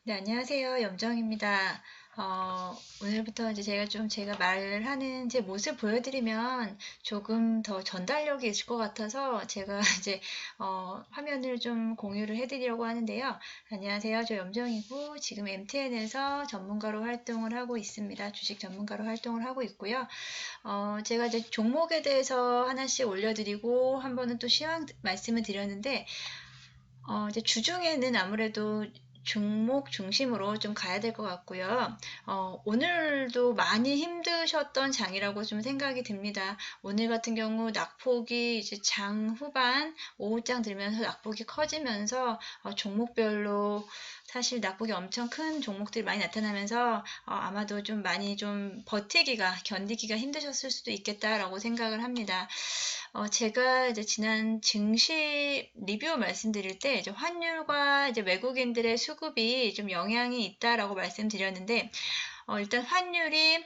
네, 안녕하세요. 염정입니다. 오늘부터 이제 제가 말을 하는 제 모습 보여드리면 조금 더 전달력이 있을 것 같아서 제가 이제, 화면을 좀 공유를 해드리려고 하는데요. 안녕하세요. 저 염정이고, 지금 MTN에서 전문가로 활동을 하고 있습니다. 주식 전문가로 활동을 하고 있고요. 제가 이제 종목에 대해서 하나씩 올려드리고, 한 번은 또 시황 말씀을 드렸는데, 이제 주중에는 아무래도 종목 중심으로 좀 가야 될 것 같고요. 오늘도 많이 힘드셨던 장이라고 좀 생각이 듭니다. 오늘 같은 경우 낙폭이 이제 장 후반 오후장 들면서 낙폭이 커지면서 종목별로 사실 낙폭이 엄청 큰 종목들이 많이 나타나면서 아마도 좀 많이 좀 견디기가 힘드셨을 수도 있겠다라고 생각을 합니다. 제가 이제 지난 증시 리뷰 말씀드릴 때 이제 환율과 이제 외국인들의 수급이 좀 영향이 있다라고 말씀드렸는데, 일단 환율이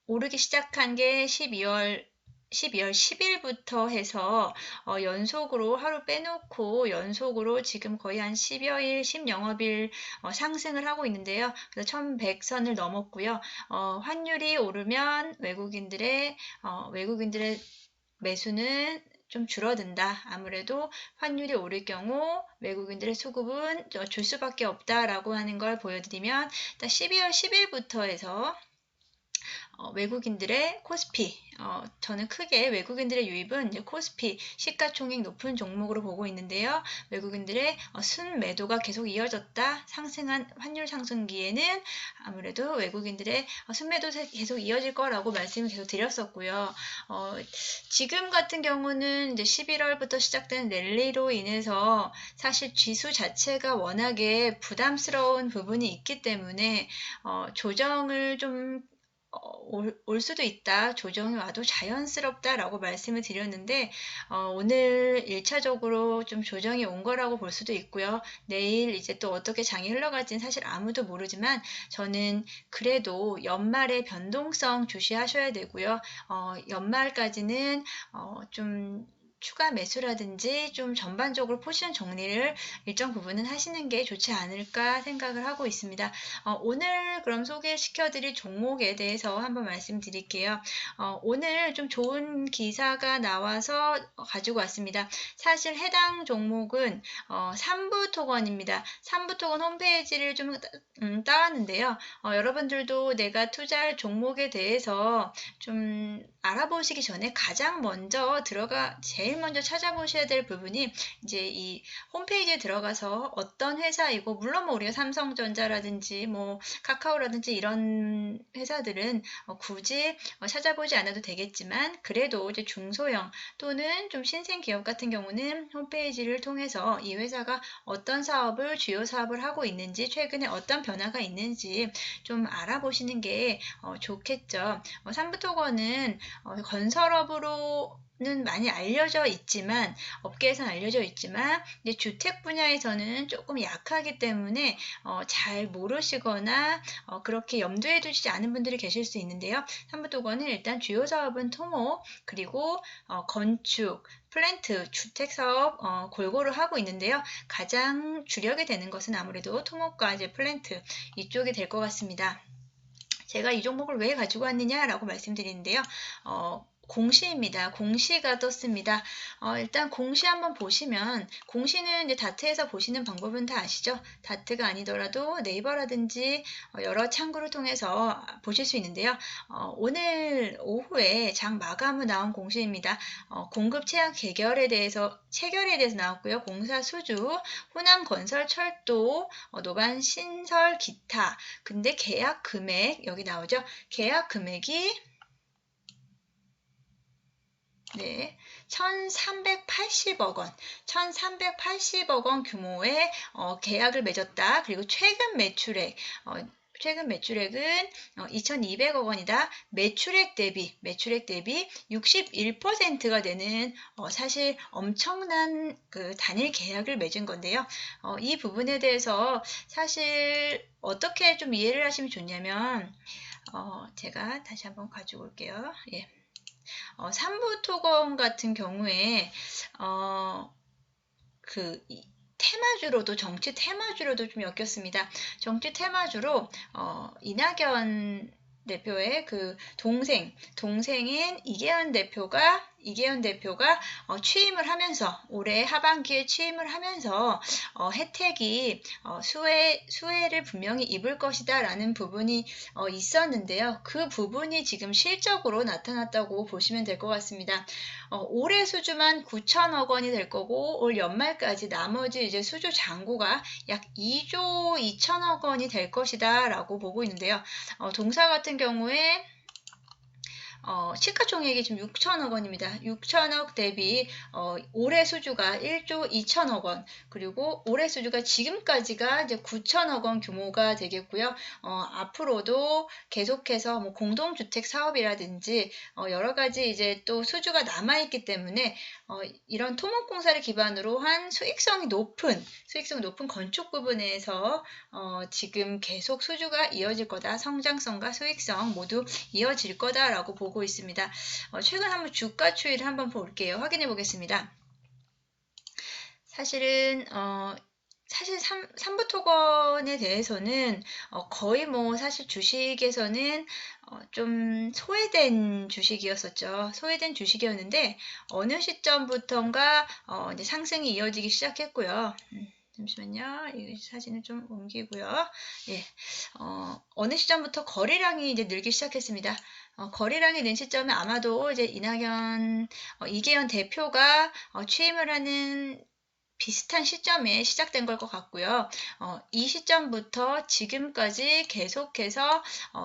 오르기 시작한 게 12월 10일부터 해서 연속으로 하루 빼놓고 연속으로 지금 거의 한 10여일, 10영업일 상승을 하고 있는데요. 그래서 1100선을 넘었고요. 환율이 오르면 외국인들의 매수는 좀 줄어든다. 아무래도 환율이 오를 경우 외국인들의 수급은 줄 수밖에 없다라고 하는 걸 보여드리면, 일단 12월 10일부터 해서 외국인들의 코스피, 저는 크게 외국인들의 유입은 이제 코스피, 시가총액 높은 종목으로 보고 있는데요. 외국인들의 순매도가 계속 이어졌다. 상승한 환율 상승기에는 아무래도 외국인들의 순매도 계속 이어질 거라고 말씀을 계속 드렸었고요. 지금 같은 경우는 이제 11월부터 시작된 랠리로 인해서 사실 지수 자체가 워낙에 부담스러운 부분이 있기 때문에 조정을 좀 올 수도 있다. 조정이 와도 자연스럽다라고 말씀을 드렸는데, 오늘 1차적으로 좀 조정이 온 거라고 볼 수도 있고요. 내일 이제 또 어떻게 장이 흘러갈지는 사실 아무도 모르지만, 저는 그래도 연말의 변동성 주시하셔야 되고요. 연말까지는 좀 추가 매수라든지 좀 전반적으로 포지션 정리를 일정 부분은 하시는 게 좋지 않을까 생각을 하고 있습니다. 오늘 그럼 소개시켜드릴 종목에 대해서 한번 말씀드릴게요. 오늘 좀 좋은 기사가 나와서 가지고 왔습니다. 사실 해당 종목은 삼부토건입니다. 삼부토건 홈페이지를 좀 따왔는데요. 여러분들도 내가 투자할 종목에 대해서 좀 알아보시기 전에 가장 먼저 제일 먼저 찾아보셔야 될 부분이 이제 이 홈페이지에 들어가서 어떤 회사이고, 물론 뭐 우리가 삼성전자라든지 뭐 카카오라든지 이런 회사들은 굳이 찾아보지 않아도 되겠지만, 그래도 이제 중소형 또는 좀 신생 기업 같은 경우는 홈페이지를 통해서 이 회사가 어떤 주요 사업을 하고 있는지, 최근에 어떤 변화가 있는지 좀 알아보시는 게 좋겠죠. 삼부토건은 건설업으로는 많이 알려져 있지만, 업계에서는 알려져 있지만, 이제 주택 분야에서는 조금 약하기 때문에 잘 모르시거나 그렇게 염두에 두시지 않은 분들이 계실 수 있는데요. 삼부토건은 일단 주요 사업은 토목, 그리고 건축, 플랜트, 주택 사업 골고루 하고 있는데요. 가장 주력이 되는 것은 아무래도 토목과 이제 플랜트 이쪽이 될 것 같습니다. 제가 이 종목을 왜 가지고 왔느냐라고 말씀드리는데요. 공시입니다. 공시가 떴습니다. 일단 공시 한번 보시면, 공시는 이제 다트에서 보시는 방법은 다 아시죠? 다트가 아니더라도 네이버라든지 여러 창구를 통해서 보실 수 있는데요. 오늘 오후에 장 마감 후 나온 공시입니다. 공급 체결에 대해서 나왔고요. 공사 수주, 호남 건설 철도, 노반 신설 기타. 근데 계약 금액 여기 나오죠? 계약 금액이 1,380억 원, 1,380억 원 규모의 계약을 맺었다. 그리고 최근 매출액은 2,200억 원이다. 매출액 대비 61%가 되는 사실 엄청난 그 단일 계약을 맺은 건데요. 이 부분에 대해서 사실 어떻게 좀 이해를 하시면 좋냐면, 제가 다시 한번 가지고 올게요. 예. 삼부토건 같은 경우에 그 테마주로도 정치 테마주로도 좀 엮였습니다. 정치 테마주로 이낙연 대표의 그 동생인 이계현 대표가 취임을 하면서 올해 하반기에 취임을 하면서 혜택이 수혜를 분명히 입을 것이다라는 부분이 있었는데요. 그 부분이 지금 실적으로 나타났다고 보시면 될 것 같습니다. 올해 수주만 9천억 원이 될 거고 올 연말까지 나머지 이제 수주 잔고가 약 2조 2천억 원이 될 것이다라고 보고 있는데요. 동사 같은 경우에 시가총액이 지금 6천억 원입니다. 6천억 대비 올해 수주가 1조 2천억 원, 그리고 올해 수주가 지금까지가 이제 9천억 원 규모가 되겠고요. 앞으로도 계속해서 뭐 공동주택 사업이라든지 여러 가지 이제 또 수주가 남아있기 때문에 이런 토목공사를 기반으로 한 수익성이 높은 건축 부분에서 지금 계속 수주가 이어질 거다. 성장성과 수익성 모두 이어질 거다라고 보고 있습니다. 최근 한번 주가 추이를 한번 볼게요. 확인해 보겠습니다. 사실 삼부토건에 대해서는 거의 뭐 사실 주식에서는 좀 소외된 주식이었었죠. 소외된 주식이었는데 어느 시점부터인가 이제 상승이 이어지기 시작했고요. 잠시만요. 이 사진을 좀 옮기고요. 예, 어느 시점부터 거래량이 이제 늘기 시작했습니다. 거래량이 는 시점에 아마도 이제 이계현 대표가 취임을 하는 비슷한 시점에 시작된 걸 것 같고요. 이 시점부터 지금까지 계속해서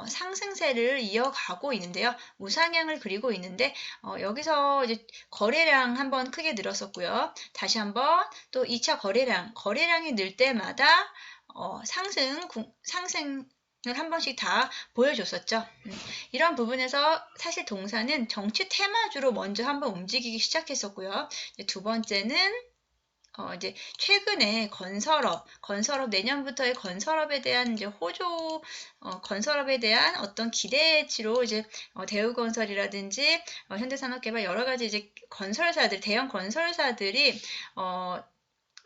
상승세를 이어가고 있는데요. 우상향을 그리고 있는데 여기서 이제 거래량 한번 크게 늘었었고요. 다시 한번 또 2차 거래량이 늘 때마다 상승을 한 번씩 다 보여줬었죠. 이런 부분에서 사실 동사는 정치 테마주로 먼저 한번 움직이기 시작했었고요. 두 번째는 이제 최근에 건설업 내년부터의 건설업에 대한 이제 건설업에 대한 어떤 기대치로 이제 대우건설이라든지 현대산업개발 여러 가지 이제 대형 건설사들이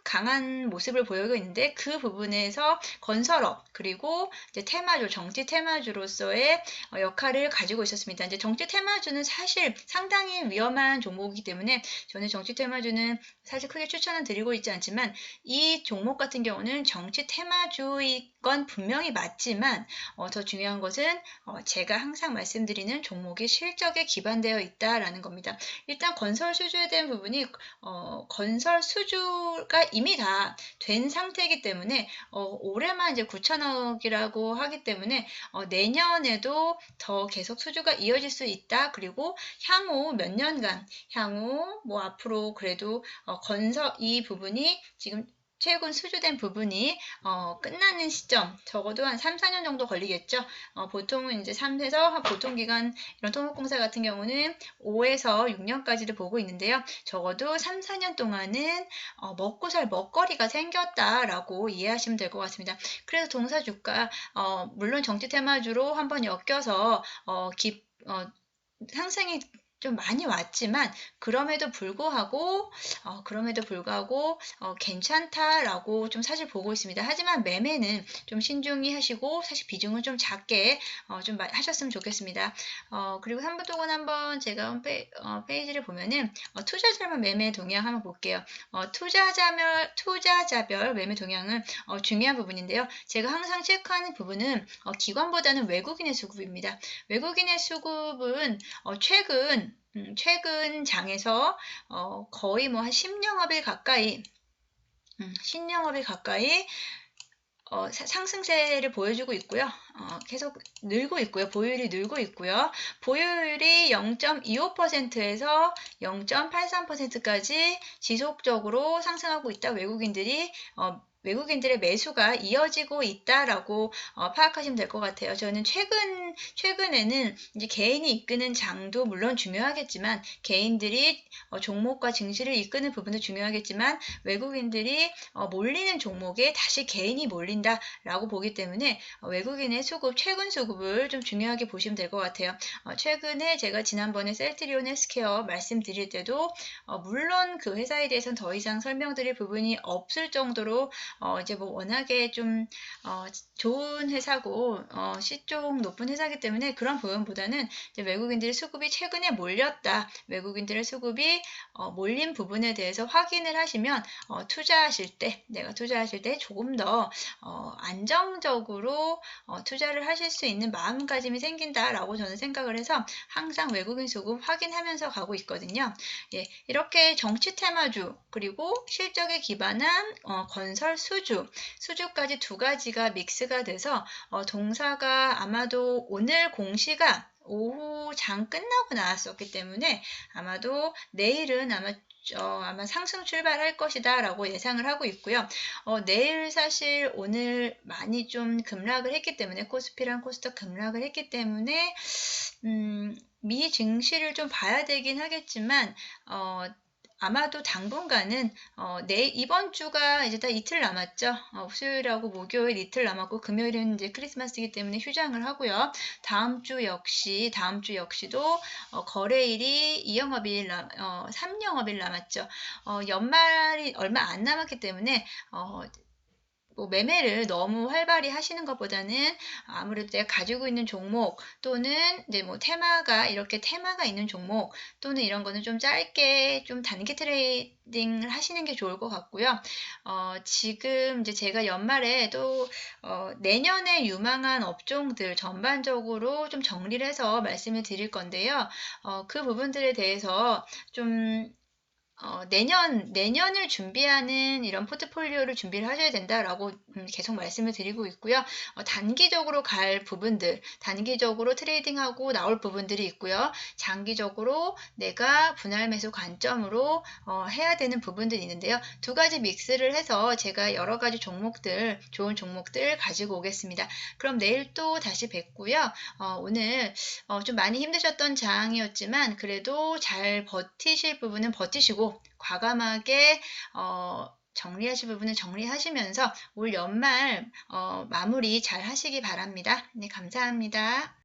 강한 모습을 보이고 있는데 그 부분에서 건설업 그리고 이제 정치 테마주로서의 역할을 가지고 있었습니다. 이제 정치 테마주는 사실 상당히 위험한 종목이기 때문에 저는 정치 테마주는 사실 크게 추천은 드리고 있지 않지만 이 종목 같은 경우는 정치 테마주인 건 분명히 맞지만 더 중요한 것은 제가 항상 말씀드리는 종목이 실적에 기반되어 있다라는 겁니다. 일단 건설 수주에 대한 부분이 건설 수주가 이미 다 된 상태이기 때문에 올해만 이제 9천억이라고 하기 때문에 내년에도 더 계속 수주가 이어질 수 있다. 그리고 향후 몇 년간 뭐 앞으로 그래도 건설 이 부분이 지금 최근 수주된 부분이 끝나는 시점 적어도 한 3, 4년 정도 걸리겠죠. 보통은 이제 3에서 보통 기간 이런 토목공사 같은 경우는 5에서 6년까지를 보고 있는데요. 적어도 3, 4년 동안은 먹고 살 먹거리가 생겼다라고 이해하시면 될 것 같습니다. 그래서 동사 주가 물론 정치 테마주로 한번 엮여서 상승이 좀 많이 왔지만 그럼에도 불구하고 괜찮다라고 좀 사실 보고 있습니다. 하지만 매매는 좀 신중히 하시고 사실 비중은 좀 작게 좀 하셨으면 좋겠습니다. 그리고 삼부토건 한번 제가 페이지를 보면은 투자자별 매매 동향 한번 볼게요. 투자자별 매매 동향은 중요한 부분인데요. 제가 항상 체크하는 부분은 기관보다는 외국인의 수급입니다. 외국인의 수급은 최근 장에서 거의 뭐 한 10영업일 가까이 상승세를 보여주고 있고요. 계속 늘고 있고요. 보유율이 늘고 있고요. 보유율이 0.25%에서 0.83%까지 지속적으로 상승하고 있다. 외국인들이 외국인들의 매수가 이어지고 있다라고 파악하시면 될 것 같아요. 저는 최근에는 이제 개인이 이끄는 장도 물론 중요하겠지만 개인들이 종목과 증시를 이끄는 부분도 중요하겠지만 외국인들이 몰리는 종목에 다시 개인이 몰린다라고 보기 때문에 외국인의 수급, 최근 수급을 좀 중요하게 보시면 될 것 같아요. 최근에 제가 지난번에 셀트리온 헬스케어 말씀드릴 때도 물론 그 회사에 대해서는 더 이상 설명드릴 부분이 없을 정도로 이제 뭐 워낙에 좀 좋은 회사고 C쪽 높은 회사이기 때문에 그런 부분보다는 이제 외국인들의 수급이 최근에 몰렸다. 외국인들의 수급이 몰린 부분에 대해서 확인을 하시면 내가 투자하실 때 조금 더 안정적으로 투자를 하실 수 있는 마음가짐이 생긴다라고 저는 생각을 해서 항상 외국인 수급 확인하면서 가고 있거든요. 예, 이렇게 정치 테마주 그리고 실적에 기반한 건설 수주까지 두 가지가 믹스가 돼서 동사가 아마도 오늘 공시가 오후 장 끝나고 나왔었기 때문에 아마도 내일은 아마 상승 출발할 것이다 라고 예상을 하고 있고요. 내일 사실 오늘 많이 좀 급락을 했기 때문에 코스피랑 코스닥 급락을 했기 때문에 미 증시를 좀 봐야 되긴 하겠지만 아마도 당분간은 이번 주가 이제 다 이틀 남았죠. 수요일하고 목요일 이틀 남았고 금요일은 이제 크리스마스이기 때문에 휴장을 하고요. 다음 주 역시도 거래일이 3영업일 남았죠. 연말이 얼마 안 남았기 때문에 뭐 매매를 너무 활발히 하시는 것보다는 아무래도 내가 가지고 있는 종목 또는 이제 뭐 이렇게 테마가 있는 종목 또는 이런 거는 좀 짧게 좀 단기 트레이딩을 하시는 게 좋을 것 같고요. 지금 이제 제가 연말에 또 내년에 유망한 업종들 전반적으로 좀 정리를 해서 말씀을 드릴 건데요. 그 부분들에 대해서 좀 내년을 준비하는 이런 포트폴리오를 준비를 하셔야 된다라고 계속 말씀을 드리고 있고요. 단기적으로 갈 부분들, 단기적으로 트레이딩하고 나올 부분들이 있고요. 장기적으로 내가 분할 매수 관점으로 해야 되는 부분들이 있는데요. 두 가지 믹스를 해서 제가 여러 가지 종목들, 좋은 종목들 가지고 오겠습니다. 그럼 내일 또 다시 뵙고요. 오늘 좀 많이 힘드셨던 장이었지만 그래도 잘 버티실 부분은 버티시고 과감하게 정리하실 부분은 정리하시면서 올 연말 마무리 잘 하시기 바랍니다. 네, 감사합니다.